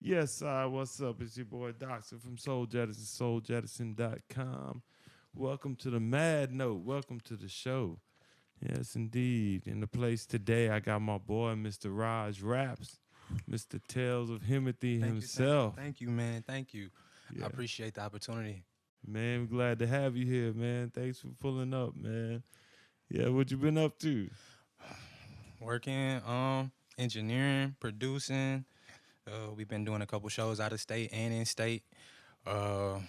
Yes, what's up? It's your boy Docsta from Soul Jettison, souljettison.com. Welcome to the Mad Note. Welcome to the show. Yes, indeed. In the place today, I got my boy, Mr. Rahj Raps, Mr. Tales of Himothy himself. Thank you, man. Thank you. I Yeah, appreciate the opportunity. man, glad to have you here, man. Thanks for pulling up, man. Yeah, what you been up to? Working, engineering, producing. We've been doing a couple shows out of state and in state. Uh,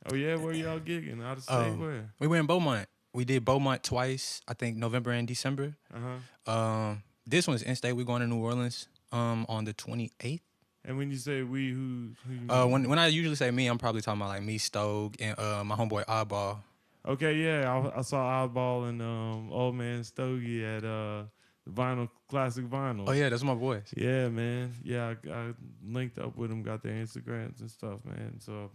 Oh, yeah, where y'all gigging? Out of state, um, where? we were in Beaumont. We did Beaumont twice. I think November and December. Uh-huh. This one's in state. We're going to New Orleans. On the 28th. And when you say we, who you When mean? when I usually say me, I'm probably talking about like me, Stoke, and my homeboy Oddball. Okay, yeah, I saw Oddball and Old Man Stogie at Vinyl Classic Oh Vinyls. yeah, that's my boys. Yeah, man. Yeah, I linked up with them, got their Instagrams and stuff, man. So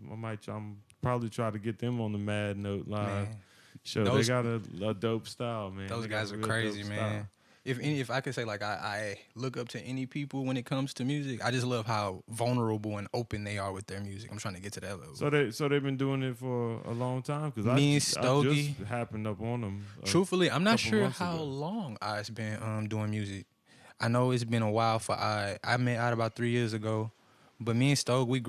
I'm probably try to get them on the Mad Note live Man, show. They those got a dope style, man. those They got guys a are real crazy, dope man. style. If I could say like I look up to any people when it comes to music, I just love how vulnerable and open they are with their music. I'm trying to get to that level. So they've been doing it for a long time because Me and I just Stogie, happened up on them truthfully, I'm not couple sure months how ago. long I's been doing music. I know it's been a while for I. I met out about 3 years ago, but me and Stoke we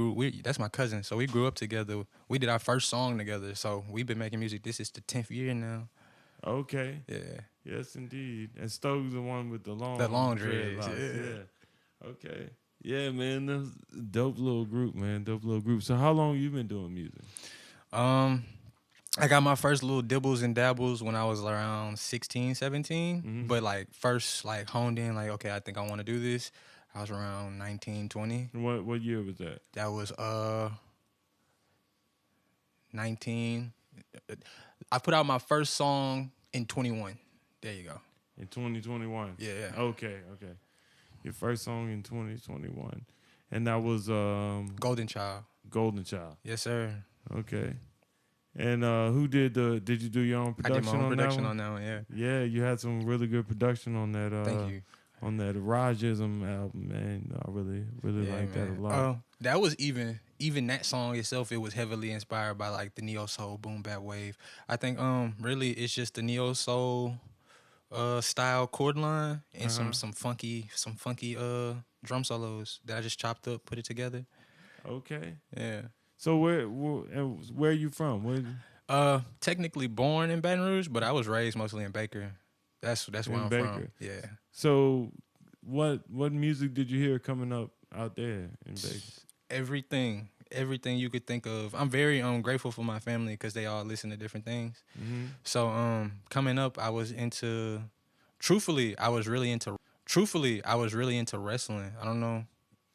that's my cousin, so we grew up together. We did our first song together, so we've been making music. This is the 10th year now. Okay. Yeah, Yes, indeed. And Stoke's the one with the the long long dreads. dreadlocks. Yeah. Yeah. Okay. Yeah, man. That's a dope little group, man. Dope little group. So how long you been doing music? Um, I got my first little dibbles and dabbles when I was around 16, 17. Hmm. But like first like honed in like, okay, I think I want to do this. I was around 19, 20. What year was that? That was 19. I put out my first song in 21. There you go. In 2021. Yeah, yeah. Okay, okay. Your first song in 2021. And that was Golden Child. Golden Child. Yes, sir. Okay. And who did you do your own I did my production own on that production one? on that one, yeah. Yeah, you had some really good production on that Thank you. on that Rajism album, man. I really Yeah, like that a man. lot. That was even that song itself. It was heavily inspired by like the neo soul boom bap wave. I think really it's just the neo soul style chord line and Uh-huh. some funky drum solos that I just chopped up, put it together. Okay. Yeah. So where are you from? Where Technically born in Baton Rouge, but I was raised mostly in Baker. That's where in I'm from. Baker? Yeah. So what music did you hear coming up out there in Baker? Everything you could think of. I'm very grateful for my family because they all listen to different things. Mm-hmm. So coming up, I was into. Truthfully, I was really into wrestling. I don't know.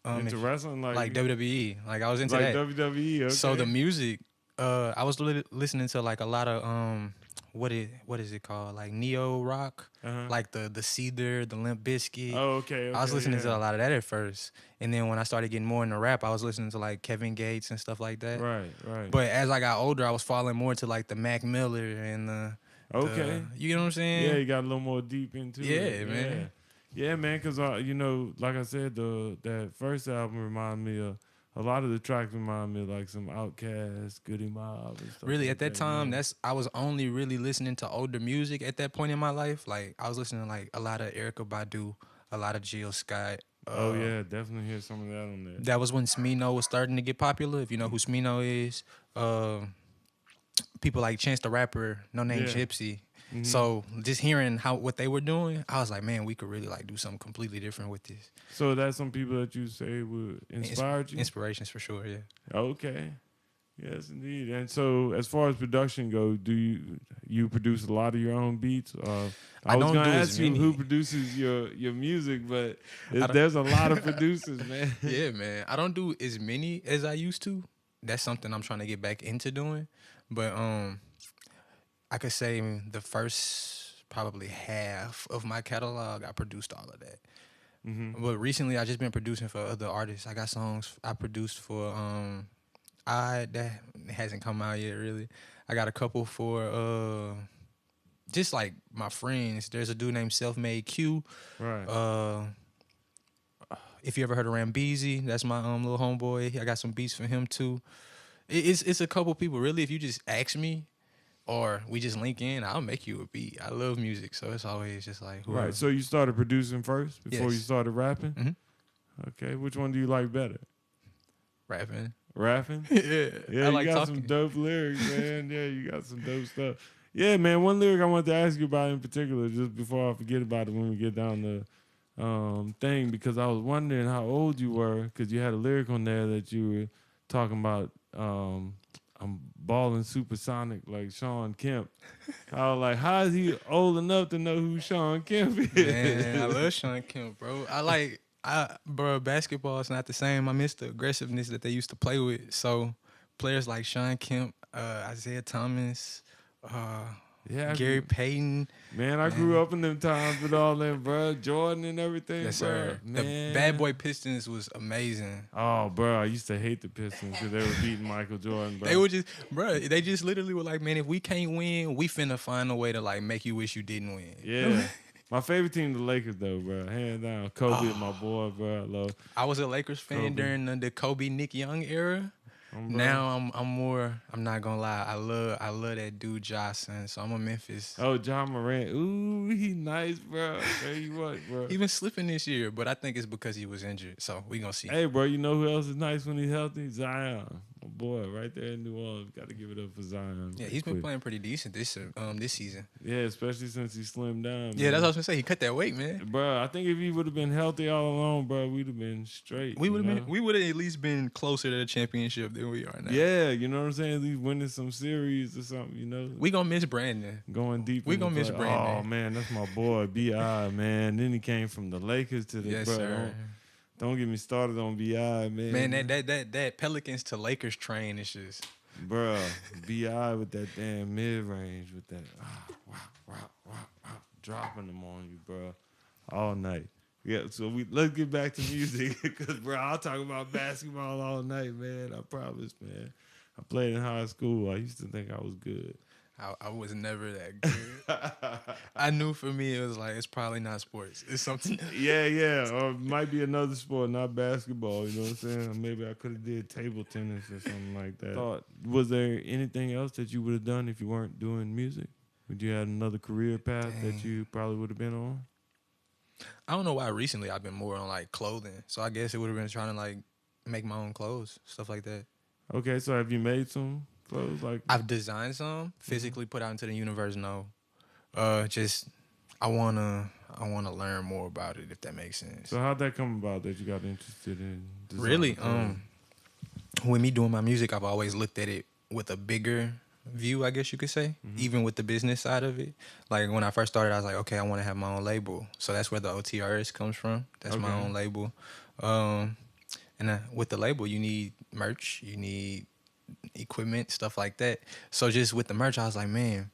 Into wrestling, Like WWE. Like I was into like that. WWE. Okay. So the music, I was listening to like a lot of what is it called? Like neo rock, Uh-huh. like the Seether, the Limp Bizkit. Oh, okay. I was listening to Yeah. a lot of that at first, and then when I started getting more into rap, I was listening to like Kevin Gates and stuff like that. Right. Right. But as I got older, I was falling more to like the Mac Miller and Okay. you know what I'm saying? Yeah, you got a little more deep into Yeah, it. man. Yeah, man. Because like I said, that first album reminded me of a lot of the tracks remind me of like some Outkast, Goody Mob, and stuff. Really, like at that time, man. I was only really listening to older music at that point in my life. Like I was listening to like a lot of Erica Badu, a lot of Jill Scott. Oh yeah, definitely hear some of that on there. That was when Smino was starting to get popular. If you know who Smino is, people like Chance the Rapper, No Name Yeah. Gypsy. Mhm. So just hearing what they were doing, I was like, man, we could really like do something completely different with this. So that's some people that you say would inspire you. Inspirations for sure, yeah. Okay. Yes, indeed. And so, as far as production goes, do you produce a lot of your own beats? I was don't going to do as ask you many. who produces your music, but don't- there's a lot of producers, man. Yeah, man. I don't do as many as I used to. That's something I'm trying to get back into doing. But I could say the first probably half of my catalog, I produced all of that. Mm-hmm. But recently, I just been producing for other artists. I got songs I produced for that hasn't come out yet. Really, I got a couple for just like my friends. There's a dude named Self Made Q. Right. if you ever heard of Rambeezy, that's my little homeboy. I got some beats for him too. It's a couple people. Really, if you just ask me or we just link in, I'll make you a beat. I love music, so it's always just like whoever. Right. So you started producing first before you Yes. started rapping? Mm-hmm. Okay. Which one do you like better? Rapping. Rapping? Yeah, Yeah, I like you got talking. some dope lyrics, man. Yeah, you got some dope stuff. Yeah, man. One lyric I wanted to ask you about in particular, just before I forget about it when we get down the thing, because I was wondering how old you were, because you had a lyric on there that you were talking about. I'm balling supersonic like Sean Kemp. I was like, how is he old enough to know who Sean Kemp is? Man, I love Sean Kemp, bro. Bro, basketball is not the same. I miss the aggressiveness that they used to play with. So players like Sean Kemp, Isaiah Thomas, Yeah, Gary Payton. man, I grew up in them times with all them, bro. Jordan and everything, Yes, bro. sir. Man. The Bad Boy Pistons was amazing. Oh, bro, I used to hate the Pistons because they were beating Michael Jordan, bro. They were just, bro, they just literally were like, man, if we can't win, we finna find a way to like make you wish you didn't win. Yeah. My favorite team, the Lakers, though, bro. Hands down. Kobe is my boy, bro. I love I was a Lakers fan Kobe. during the Kobe Nick Young era. him, bro. Now I'm more. I'm not gonna lie. I love that dude Johnson. So I'm a Memphis. Oh, John Morant. Ooh, he nice, bro. Tell you what, bro. He been slipping this year, but I think it's because he was injured. So we gonna see. Hey, bro, you know who else is nice when he's healthy? Zion. My boy, right there in New Orleans. Got to give it up for Zion. Yeah, he's been playing pretty decent this season. Yeah, especially since he slimmed down. Yeah, man. that's what I was gonna say. He cut that weight, man. Bro, I think if he would have been healthy all along, bro, we'd have been straight. We would you know? have at least been closer to the championship than we are now. Yeah, you know what I'm saying? At least winning some series or something, you know? We gonna miss Brandon. Going deep. We in the gonna miss play- Brandon. Oh, man, that's my boy, B.I., man. Then he came from the Lakers to the... Yes, bro, sir. Don't get me started on B.I., man. Man, that Pelicans to Lakers train is just. Bruh, B.I. with that damn mid-range, with that dropping them on you, bro, all night. Yeah, so let's get back to music, because, bro, I'll talk about basketball all night, man. I promise, man. I played in high school. I used to think I was good. I was never that good. I knew for me it was like it's probably not sports. It's something. Yeah. Or it might be another sport, not basketball. You know what I'm saying? Or maybe I could have did table tennis or something like that. Was there anything else that you would have done if you weren't doing music? Would you have another career path that you probably would have been on? I don't know why recently I've been more on like clothing. So I guess it would have been trying to like make my own clothes, stuff like that. Okay, so have you made some clothes? Like I've designed some, physically put out into the universe. No, just I wanna learn more about it, if that makes sense. So how'd that come about that you got interested in design? Really, with me doing my music, I've always looked at it with a bigger view, I guess you could say, even with the business side of it. Like when I first started, I was like, okay, I want to have my own label. So that's where the OTRS comes from. That's my own label. And with the label, you need merch, you need equipment, stuff like that. So just with the merch, I was like, man,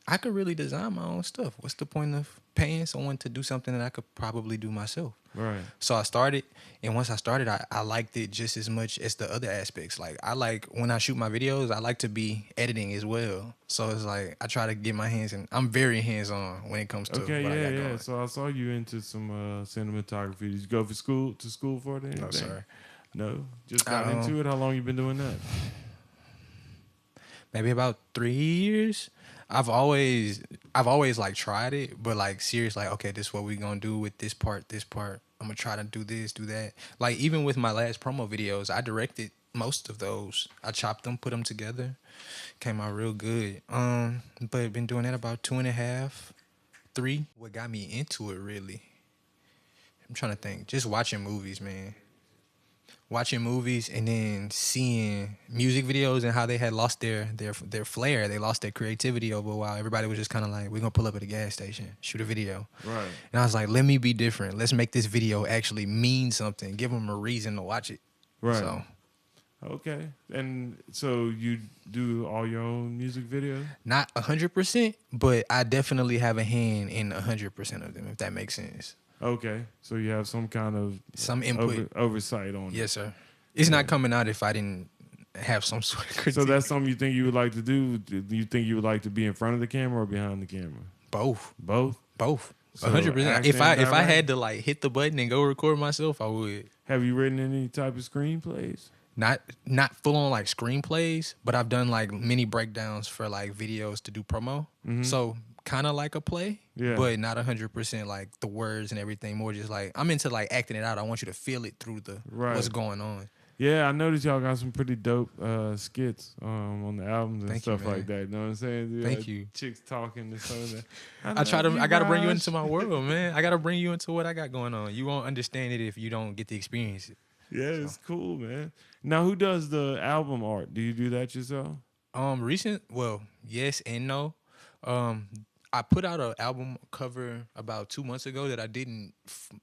I could really design my own stuff. What's the point of paying someone to do something that I could probably do myself? Right. So I started, and once I started, I liked it just as much as the other aspects. Like I like when I shoot my videos, I like to be editing as well. So it's like I try to get my hands in. I'm very hands-on when it comes to what I got going. So I saw you into some cinematography. Did you go to school for it? No, sir. No, just got into it. How long you been doing that? Maybe about 3 years. I've always like tried it, but like serious, like okay, this is what we gonna do with this part. I'm gonna try to do this, do that. Like even with my last promo videos, I directed most of those. I chopped them, put them together, came out real good. But been doing that about 2.5, 3. What got me into it really? I'm trying to think. Just watching movies, man. Watching movies and then seeing music videos and how they had lost their flair. They lost their creativity over a while. Everybody was just kind of like, we're going to pull up at a gas station, shoot a video. Right. And I was like, let me be different. Let's make this video actually mean something. Give them a reason to watch it. Right. So, okay. And so you do all your own music videos? not 100%, but I definitely have a hand in 100% of them, if that makes sense. Okay. So you have some kind of Some input. oversight on it. Yes, sir. It's not coming out if I didn't have some sort of critique. So that's something you think you would like to do? Do you think you would like to be in front of the camera or behind the camera? Both. Both? Both. So 100%. acting, If I directing. had to like hit the button and go record myself, I would. Have you written any type of screenplays? Not full on like screenplays, but I've done like mini breakdowns for like videos to do promo. So kind of like a play, but not 100% like the words and everything. More just like I'm into like acting it out. I want you to feel it through the what's going on. Yeah, I noticed y'all got some pretty dope skits on the albums and stuff like that. You know what I'm saying? Thank you. Chicks talking and stuff like that. I gotta bring you into my world, man. I gotta bring you into what I got going on. You won't understand it if you don't get to experience it. Yeah, it's cool, man. Now, who does the album art? Do you do that yourself? Well, yes and no. I put out an album cover about 2 months ago that I didn't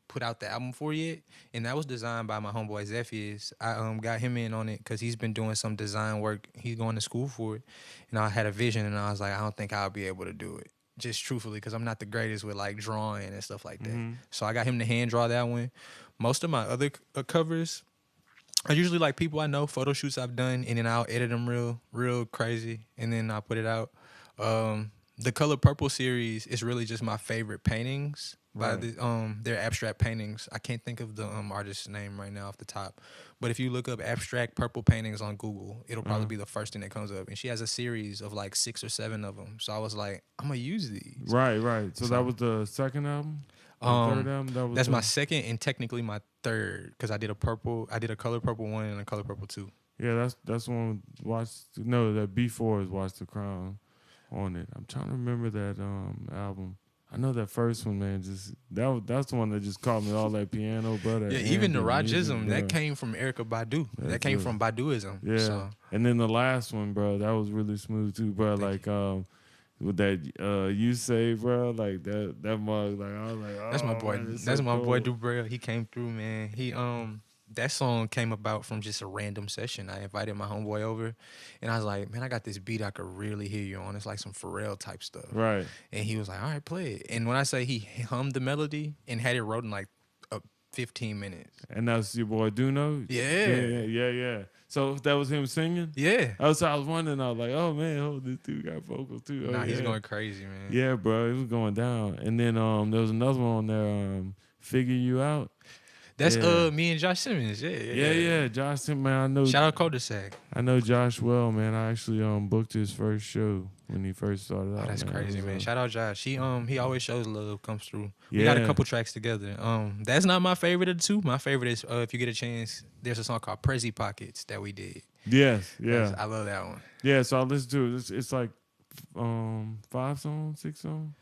put out the album for yet, and that was designed by my homeboy Zephyrs. I got him in on it because he's been doing some design work. He's going to school for it, and I had a vision, and I was like, I don't think I'll be able to do it. Just truthfully, because I'm not the greatest with like drawing and stuff like that. So I got him to hand draw that one. Most of my other covers are usually like people I know, photo shoots I've done, and then I'll edit them real crazy, and then I'll put it out. The Color Purple series is really just my favorite paintings. By they're abstract paintings. I can't think of the artist's name right now off the top, but if you look up abstract purple paintings on Google, it'll probably be the first thing that comes up. And she has a series of like 6 or 7 of them. So I was like, I'm gonna use these. Right. So that was the second album. Third album. That's my second and technically my third because I did a Color Purple 1 and a Color Purple 2. Yeah, that's one. That B4 is Watch the Crown on it. I'm trying to remember that album. I know that first one, man. Just that's the one that just caught me. All that piano, brother. Yeah, even the Rajism that came from Erykah Badu. That came from Baduism. Yeah, so. And then the last one, bro, that was really smooth too, bro. Like with that you say, bro, like that mug, like I was like, oh, that's my boy. Man, that's so my cool. boy Dubrell. He came through, man. He that song came about from just a random session. I invited my homeboy over, and I was like, man, I got this beat I could really hear you on. It's like some Pharrell type stuff. Right. And he was like, all right, play it. And when I say he hummed the melody and had it wrote in like 15 minutes. And that's your boy Duno? Yeah. So that was him singing? Yeah. I was wondering, I was like, oh man, this dude got vocals too. Nah, he's going crazy, man. Yeah, bro, it was going down. And then there was another one on there, Figure You Out. That's me and Josh Simmons. Yeah. Josh Simmons, man. I know. Shout out Cul-de-sac. I know Josh well, man. I actually booked his first show when he first started out. That's crazy, man. Shout out Josh. He always shows love comes through. Yeah. We got a couple tracks together. That's not my favorite of the two. My favorite is if you get a chance, there's a song called Prezi Pockets that we did. Yes, yeah. I love that one. Yeah, so I listened to it. It's like 5 songs, 6 songs.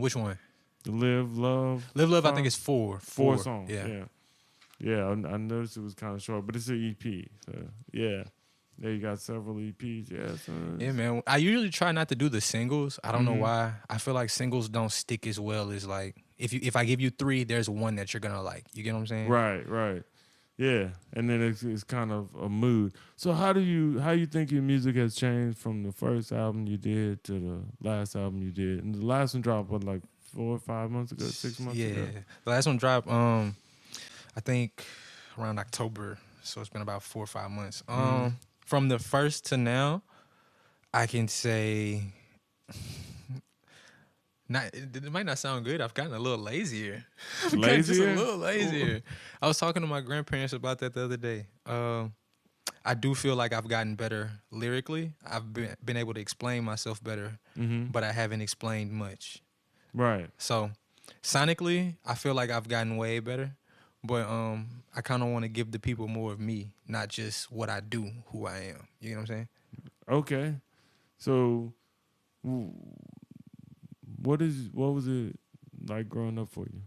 Which one? Live Love. I think it's 4. 4 songs. Yeah. I noticed it was kind of short, but it's an EP. So yeah, there you got several EPs. Yeah, so yeah, man. I usually try not to do the singles. I don't know why. I feel like singles don't stick as well as like if I give you 3, there's one that you're gonna like. You get what I'm saying? Right. Yeah, and then it's kind of a mood. So how you think your music has changed from the first album you did to the last album you did? And the last one dropped like 4 or 5 months ago, 6 months ago. Yeah, the last one dropped. I think around October, so it's been about 4 or 5 months. From the first to now, I can say, it might not sound good. I've gotten a little lazier. Just a little lazier. I was talking to my grandparents about that the other day. I do feel like I've gotten better lyrically. I've been able to explain myself better, but I haven't explained much. Right. So, sonically, I feel like I've gotten way better. But I kind of want to give the people more of me, not just what I do, who I am. You know what I'm saying? Okay. So, what was it like growing up for you?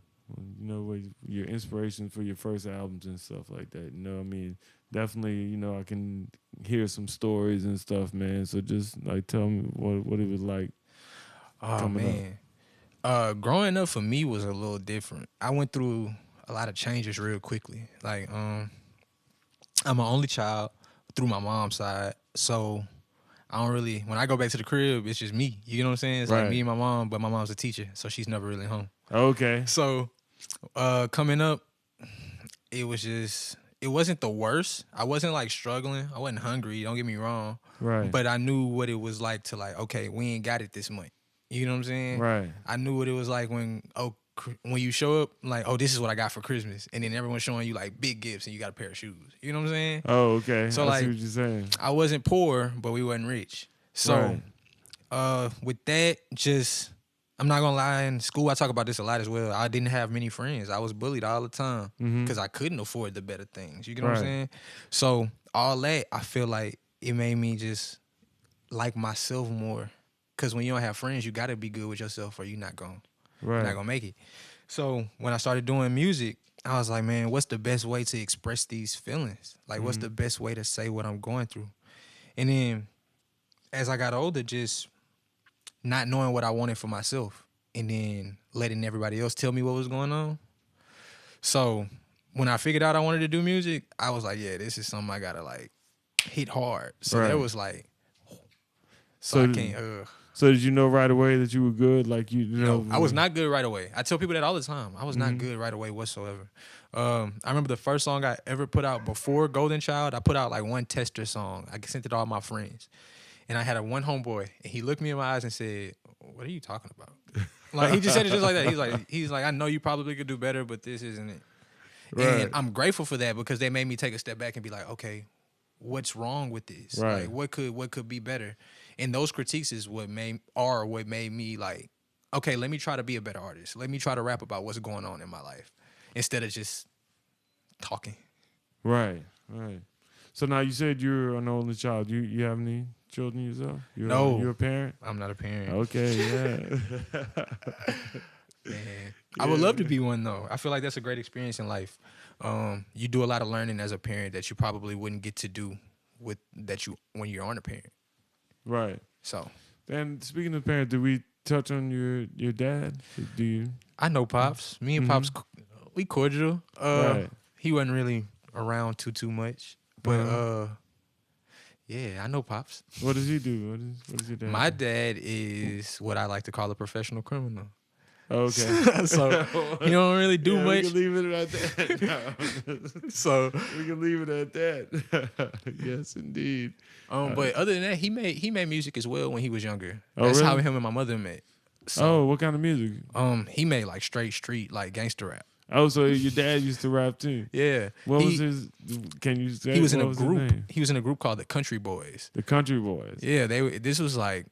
You know, your inspiration for your first albums and stuff like that. You know what I mean? Definitely, you know, I can hear some stories and stuff, man. So just like tell me what it was like. Oh, man. Growing up for me was a little different. I went through a lot of changes real quickly. Like, I'm an only child through my mom's side, so I don't really, when I go back to the crib, it's just me. You know what I'm saying? It's like me and my mom, but my mom's a teacher, so she's never really home. Okay. So, coming up, it wasn't the worst. I wasn't like struggling. I wasn't hungry, don't get me wrong. Right. But I knew what it was like to like, okay, we ain't got it this month. You know what I'm saying? Right. I knew what it was like when, when you show up, like, oh, this is what I got for Christmas, and then everyone's showing you like big gifts, and you got a pair of shoes. You know what I'm saying? Oh, okay. So I like, see what you're saying. I wasn't poor, but we wasn't rich. So, with that, just I'm not gonna lie. In school, I talk about this a lot as well. I didn't have many friends. I was bullied all the time because I couldn't afford the better things. You get what I'm saying? So all that, I feel like it made me just like myself more. Because when you don't have friends, you gotta be good with yourself, or you're not gonna make it. So when I started doing music, I was like, man, what's the best way to express these feelings? Like, what's the best way to say what I'm going through? And then as I got older, just not knowing what I wanted for myself, and then letting everybody else tell me what was going on. So when I figured out I wanted to do music, I was like, yeah, this is something I gotta like hit hard. So that was like, so I can't. So did you know right away that you were good? Like you know, no, I was not good right away. I tell people that all the time. I was not good right away whatsoever. I remember the first song I ever put out before Golden Child. I put out like one tester song. I sent it to all my friends, and I had one homeboy, and he looked me in my eyes and said, "What are you talking about?" Like he just said it just like that. He's like, I know you probably could do better, but this isn't it. Right. And I'm grateful for that because they made me take a step back and be like, okay, what's wrong with this? Right. Like what could be better? And those critiques is what made me like, okay, let me try to be a better artist. Let me try to rap about what's going on in my life instead of just talking. Right. So now you said you're an only child. You have any children yourself? No. You're a parent? I'm not a parent. Okay, yeah. Man, I would love to be one though. I feel like that's a great experience in life. You do a lot of learning as a parent that you probably wouldn't get to do when you aren't a parent. Right. So. And speaking of parents, did we touch on your dad? Do you? I know Pops. Me and Pops, we cordial. Right. He wasn't really around too much, but yeah, I know Pops. What does he do? What is your dad? My dad is what I like to call a professional criminal. Okay. So he don't really do much. We can leave it at that. So we can leave it at that. Yes, indeed. But other than that, he made music as well when he was younger. Oh, That's really? how him and my mother met. So, what kind of music? He made like straight street, like gangster rap. Oh, so your dad used to rap too? Yeah. What was his? Can you say? He was in a group. He was in a group called the Country Boys. The Country Boys. Yeah, this was like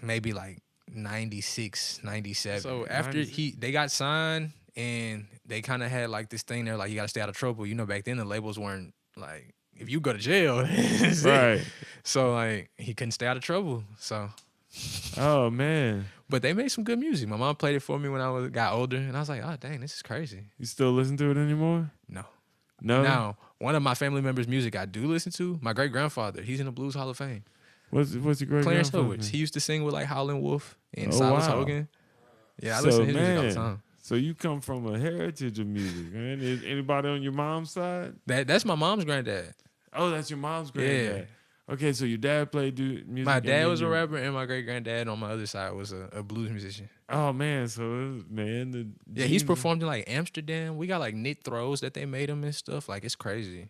maybe like 96, 97. So after they got signed and they kind of had like this thing there, like you got to stay out of trouble. You know, back then the labels weren't like, if you go to jail, right? So like he couldn't stay out of trouble. So. Oh man! But they made some good music. My mom played it for me when I got older, and I was like, "Oh dang, this is crazy." You still listen to it anymore? No. Now, one of my family members' music I do listen to. My great grandfather, he's in the Blues Hall of Fame. What's your great Clarence grandfather? Howard. He used to sing with like Howlin' Wolf and Silas Hogan. Yeah, I listen to his music all the time. So you come from a heritage of music, man. Is anybody on your mom's side? That's my mom's granddad. Oh, that's your mom's granddad. Yeah. Okay, so your dad played music. My dad was a rapper, and my great granddad on my other side was a blues musician. Oh man, so he's performed in like Amsterdam. We got like knit throws that they made him and stuff. Like it's crazy.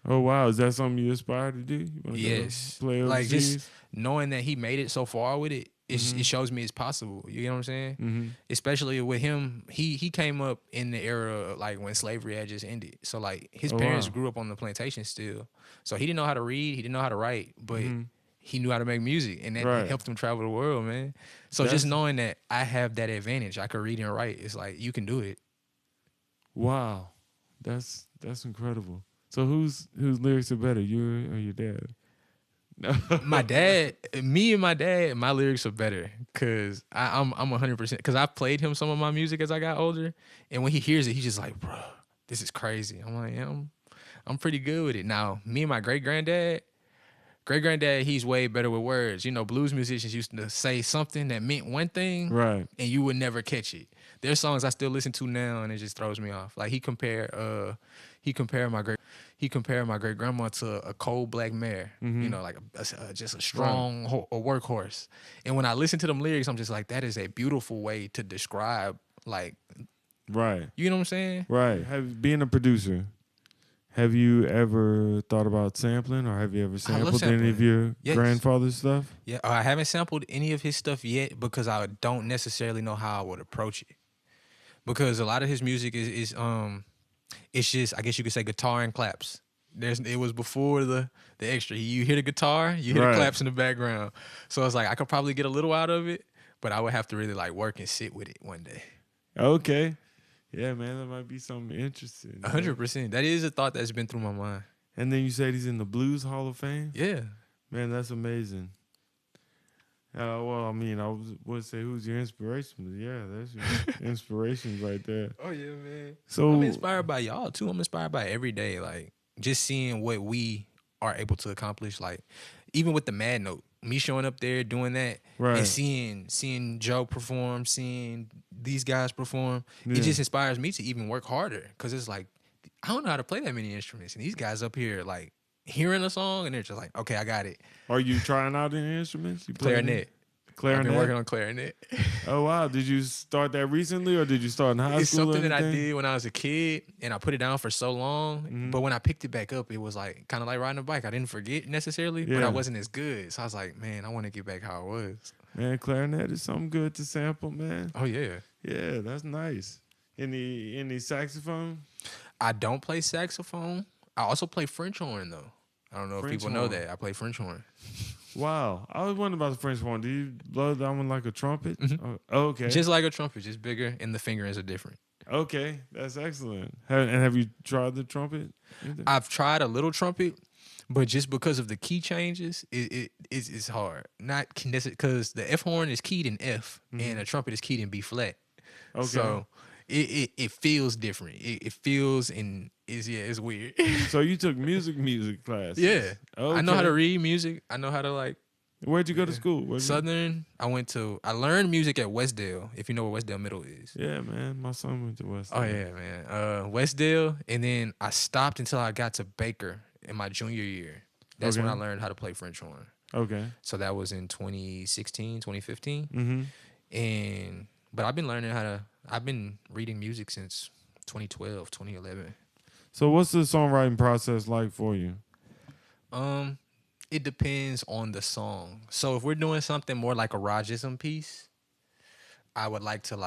Oh wow, is that something you aspire to do? Yes, play like just knowing that he made it so far with it. It shows me it's possible. You know what I'm saying? Mm-hmm. Especially with him, he came up in the era like when slavery had just ended. So like his parents grew up on the plantation still. So he didn't know how to read, he didn't know how to write, but he knew how to make music, and that helped him travel the world, man. So just knowing that I have that advantage, I could read and write. It's like you can do it. Wow, that's incredible. So whose lyrics are better, you or your dad? No. My dad, my lyrics are better because I'm 100%. Because I played him some of my music as I got older, and when he hears it, he's just like, bro, this is crazy. I'm like, yeah, I'm pretty good with it. Now, me and my great granddad, he's way better with words. You know, blues musicians used to say something that meant one thing, right, and you would never catch it. There's songs I still listen to now, and it just throws me off. Like he compared my great grandma to a cold black mare. You know, like just a strong a workhorse. And when I listen to them lyrics, I'm just like, that is a beautiful way to describe, like, right. You know what I'm saying? Right. Being a producer, have you ever thought about sampling, or have you ever sampled any of your grandfather's stuff? Yeah, I haven't sampled any of his stuff yet because I don't necessarily know how I would approach it. because a lot of his music is it's just, I guess you could say, guitar and claps. It was before the extra. You hear the guitar, you hear the Right. claps in the background. So it's like I could probably get a little out of it, but I would have to really like work and sit with it one day. Okay. Yeah, man, that might be something interesting. 100%. That is a thought that's been through my mind. And then you said he's in the Blues Hall of Fame? Yeah. Man, that's amazing. Well, I mean, I would say who's your inspiration, but yeah, that's your inspiration right there. Oh yeah, man. So I'm inspired by y'all too. I'm inspired by every day, like just seeing what we are able to accomplish. Like even with the Mad Note, me showing up there doing that, right. and seeing Joe perform, seeing these guys perform, Yeah. it just inspires me to even work harder. Cause it's like I don't know how to play that many instruments, and these guys up here like hearing a song and they're just like, okay, I got it. Are you trying out any instruments? You play Clarinet. Clarinet. I've been working on clarinet. Oh wow! Did you start that recently, or did you start in high It's school? something that I did when I was a kid, and I put it down for so long. Mhm. But when I picked it back up, it was like kind of like riding a bike. I didn't forget necessarily, but Yeah. I wasn't as good. So I was like, man, I want to get back how I was. Man, clarinet is something good to sample, man. Oh yeah. Yeah, that's nice. Any saxophone? I don't play saxophone. I also play French horn though. I don't know French if people know horn. that. I play French horn. Wow, I was wondering about the French horn. Do you blow that one like a trumpet? Mhm. Oh, okay. Just like a trumpet, just bigger, and the fingerings are different. Okay, that's excellent. Have you tried the trumpet? either? I've tried a little trumpet, but just because of the key changes, it's hard. Not because the F horn is keyed in F, and a trumpet is keyed in B flat. Okay. So it feels different. It feels and it's weird. So you took music classes? Yeah. Okay. I know how to read music. I know how to like Where'd you go to school? Southern. I learned music at Westdale, if you know where Westdale Middle is. Yeah, man. My son went to West. Oh yeah, man. Westdale, and then I stopped until I got to Baker in my junior year. That's when I Okay. learned how to play French horn. Okay. So that was in 2016, 2015. Mm-hmm. But I've been reading music since 2012, 2011. So what's the songwriting process like for you? It depends on the song. So if we're doing something more like a Rajism piece, I would like to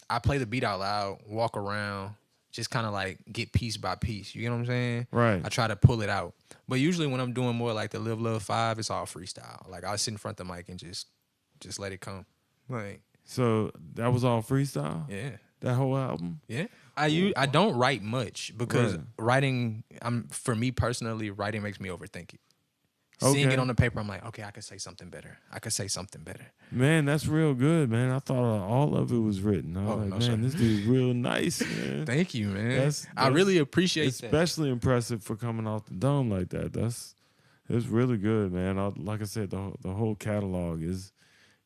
I play the beat out loud, walk around, just kind of like get piece by piece. You get what I'm saying? Right. I try to pull it out. But usually when I'm doing more like the Live Love 5, it's all freestyle. Like I'll sit in front of the mic and just let it come. Like, So that was all freestyle? yeah. That whole album? Yeah. I don't write much because Right. writing, for me personally, writing makes me overthink it. Seeing Okay. it on the paper, I'm like, okay, I could say something better. Man, that's real good, man. I thought all of it was written. I was Oh, like, no, man, sir. this dude's real nice, man. Thank you, man. That's I really appreciate that. especially impressive for coming off the dome like that. It's really good, man. Like I said, the whole catalog is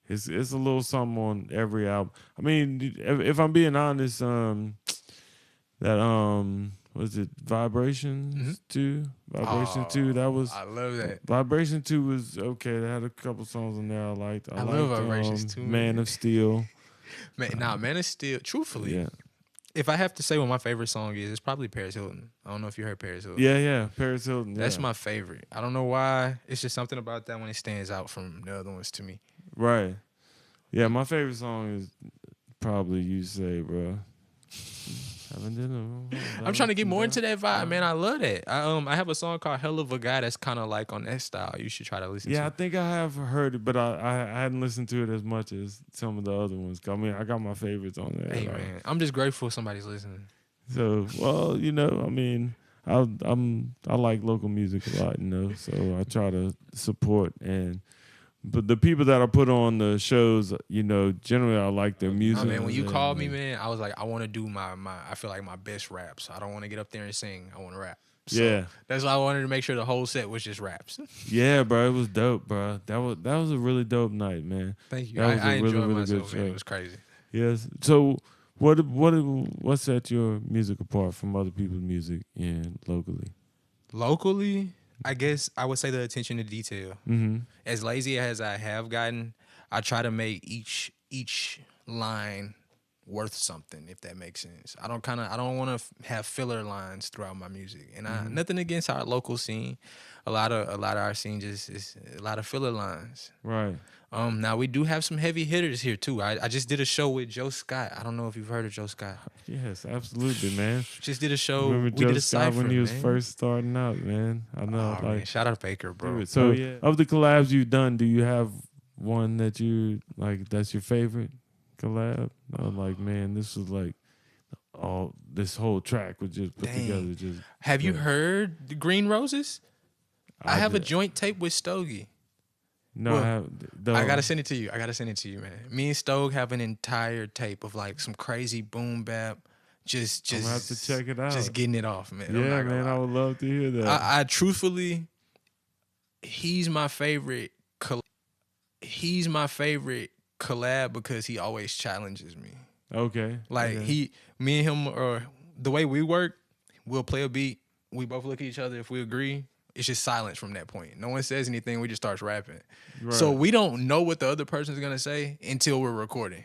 it's a little something on every album. I mean, if I'm being honest, that was it Vibrations 2? Vibration 2, that was I love that. Vibration 2 was okay. They had a couple songs in there I liked. I love Vibrations 2, Man man. of Steel. Man of Steel, truthfully, Yeah. if I have to say what my favorite song is, it's probably Paris Hilton. I don't know if you heard Paris Hilton. Yeah, Paris Hilton. That's yeah. my favorite. I don't know why. It's just something about that one. It stands out from the other ones to me. Right. Yeah, my favorite song is probably You Say, bro. I'm trying to get more into that vibe, man. I love that. I have a song called Hell of a Guy that's kind of like on that style. You should try to listen to Yeah, I it. think I have heard it, but I hadn't listened to it as much as some of the other ones. I mean, I got my favorites on there. Hey, like- man. I'm just grateful somebody's listening. So, well, I mean, I like local music a lot, so I try to support but the people that I put on the shows, generally I like their music. Oh, man, when you called me, man, I was like, I want to do I feel like my best raps. I don't want to get up there and sing. I want to rap. So Yeah. That's why I wanted to make sure the whole set was just raps. Yeah, bro, it was dope, bro. That was a really dope night, man. Thank you. That was I a really, enjoyed really myself, good man. show. It was crazy. Yes. So, what set your music apart from other people's music and locally? Locally, I guess I would say the attention to detail. Mm-hmm. As lazy as I have gotten, I try to make each line worth something, if that makes sense. I don't want to have filler lines throughout my music, and nothing against our local scene. A lot of our scene just is a lot of filler lines. Right. Now we do have some heavy hitters here too. I just did a show with Joe Scott. I don't know if you've heard of Joe Scott. Yes, absolutely, man. Just did a show. Remember We Joe did a Scott cypher when he was man. first starting out, man. I know, Oh, like, man. Shout out Baker, bro. So yeah, of the collabs you've done, do you have one that you like? That's your favorite collab? Like, man, this was like this whole track was just put together. Just have you heard the Green Roses? I have a did. joint tape with Stogie. No, Well, I I gotta send it to you. Man. Me and Stogie have an entire tape of like some crazy boom bap. Just I'm gonna have to check it out. Just getting it off, man. Yeah, man, I would love to hear that. I truthfully, he's my favorite. He's my favorite collab because he always challenges me. Okay. Like me and him, or the way we work, we'll play a beat. We both look at each other. If we agree, it's just silence from that point. No one says anything. We just starts rapping. Right. So we don't know what the other person's gonna say until we're recording.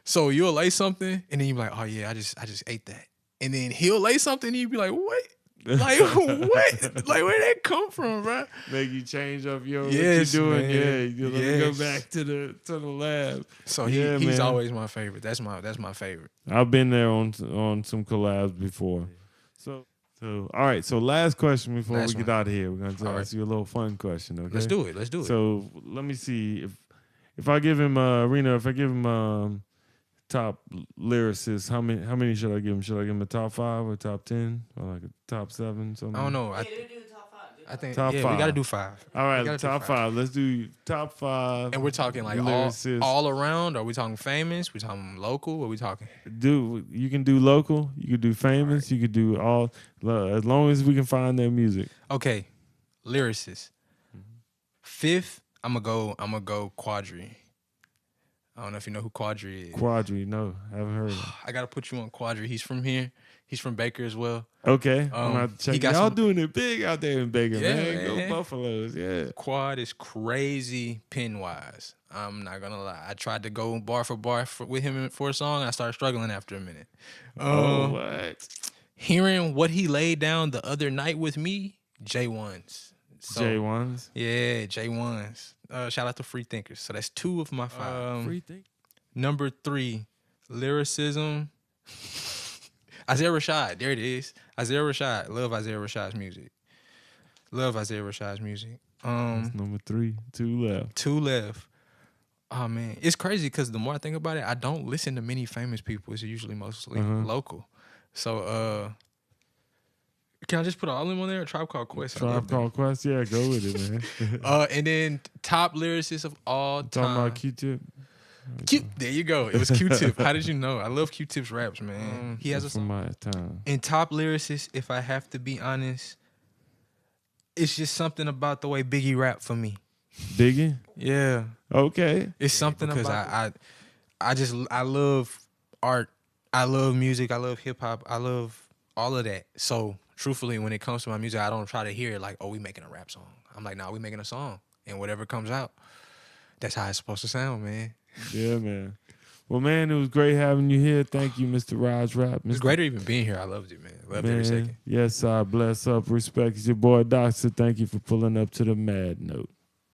So you'll lay something, and then you be like, "Oh yeah, I just ate that," and then he'll lay something, and you be like, "What? Like what? Like where that come from, bro?" Make you change up what you're Yes, doing. man. Yeah, you let me go Yes. back to the lab. So Yeah, he's man. always my favorite. That's my favorite. I've been there on some collabs before. So all right. So last question before Last we get one. out of here, we're gonna ask you a little fun question. Okay. Let's do it. So let me see if I give him Reno, if I give him top lyricist, how many should I give him? Should I give him a top 5 or top 10 or like a top 7? Something? I don't know. Yeah, do top 5. I think Top we 5. gotta do 5. All right, We gotta do top 5. Let's do top 5. And we're talking like lyricists. all around. Are we talking famous? We talking local? What are we talking? You can do local, you can do famous, you can do all, as long as we can find their music. Okay, lyricist. 5th, I'm gonna go Quadri. I don't know if you know who Quadri is. Quadri, no, haven't heard of him. I gotta put you on Quadri. He's from here. He's from Baker as well. Okay, I'm gonna have to he check. got Y'all some- doing it big out there in Baker, Yeah, man. man. Go Buffaloes, yeah. Quad is crazy pen wise. I'm not gonna lie. I tried to go bar for bar with him for a song. I started struggling after a minute. What? Hearing what he laid down the other night with me, J1s. J1s? Yeah, J1s. Shout out to Free Thinkers. So that's 2 of my 5. Free thing? Number 3, lyricism. Isaiah Rashad. There it is. Isaiah Rashad. Love Isaiah Rashad's music. That's number 3. 2 left. 2 left. Oh man, it's crazy because the more I think about it, I don't listen to many famous people. It's usually mostly local. So can I just put all of them on there? A Tribe Called Quest. Tribe Called Quest? Yeah, go with it, man. And then top lyricist of all Talking time. about Q-Tip? There you go. It was Q-Tip. How did you know? I love Q-Tip's raps, man. He has a from song. my time. And top lyricist, if I have to be honest, it's just something about the way Biggie rap for me. Biggie? Yeah. Okay. It's something because I love art. I love music. I love hip hop. I love all of that. So truthfully, when it comes to my music, I don't try to hear it like, oh, we making a rap song. I'm like, nah, we making a song. And whatever comes out, that's how it's supposed to sound, man. Yeah, man. Well, man, it was great having you here. Thank you, Mr. Rahj Raps. It's great even being here. I loved it, man. Loved every second. Yes, I bless up. Respect. It's your boy Docsta. Thank you for pulling up to the Mad Note.